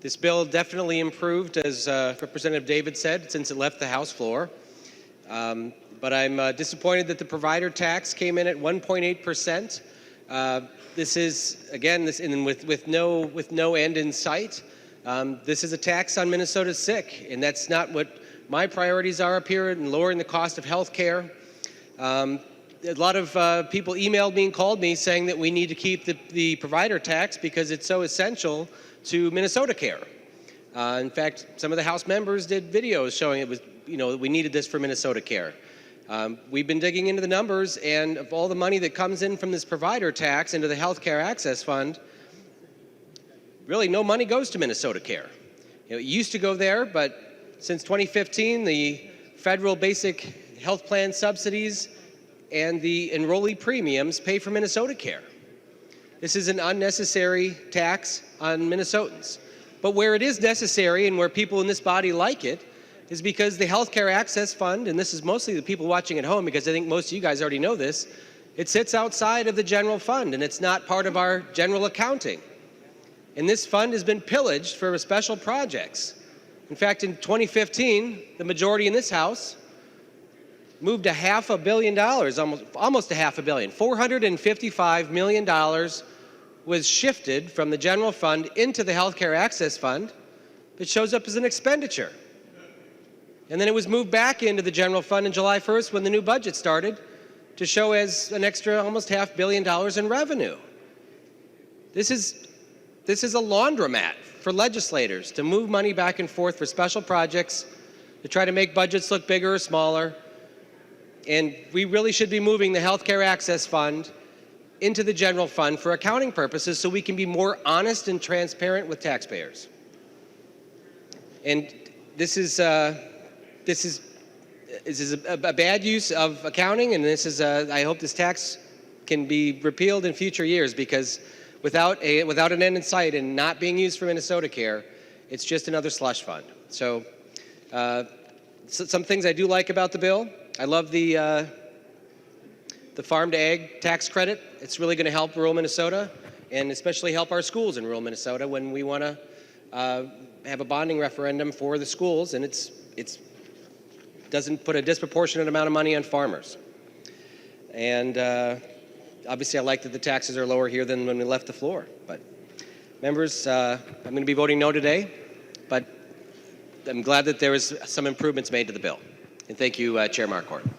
This bill definitely improved, as Representative David said, since it left the House floor. But I'm disappointed that the provider tax came in at 1.8%. This is, again, with no end in sight. This is a tax on Minnesota's sick, and that's not what my priorities are up here in lowering the cost of health care. A lot of people emailed me and called me saying that we need to keep the provider tax because it's so essential to Minnesota care. In fact, some of the House members did videos showing it was, we needed this for Minnesota care. We've been digging into the numbers, and of all the money that comes in from this provider tax into the Health Care Access Fund, really no money goes to Minnesota care. It used to go there, but since 2015, the federal basic health plan subsidies and the enrollee premiums pay for Minnesota care. This is an unnecessary tax on Minnesotans. But where it is necessary and where people in this body like it is because the Health Care Access Fund, and this is mostly the people watching at home because I think most of you guys already know this, it sits outside of the general fund and it's not part of our general accounting. And this fund has been pillaged for special projects. In fact, in 2015, the majority in this House moved $500 million, almost $500 million, $455 million was shifted from the general fund into the Health Care Access Fund. It shows up as an expenditure. And then it was moved back into the general fund on July 1st when the new budget started to show as an extra almost $500 million in revenue. This is a laundromat for legislators to move money back and forth for special projects, to try to make budgets look bigger or smaller. And we really should be moving the Health Care Access Fund into the general fund for accounting purposes so we can be more honest and transparent with taxpayers. And this is a bad use of accounting, and I hope this tax can be repealed in future years because without an end in sight and not being used for Minnesota care, it's just another slush fund. So some things I do like about the bill. I love the farm to ag tax credit. It's really going to help rural Minnesota and especially help our schools in rural Minnesota when we want to have a bonding referendum for the schools, and it doesn't put a disproportionate amount of money on farmers. And obviously I like that the taxes are lower here than when we left the floor. But members, I'm going to be voting no today, but I'm glad that there was some improvements made to the bill. And thank you, Chair Marquardt.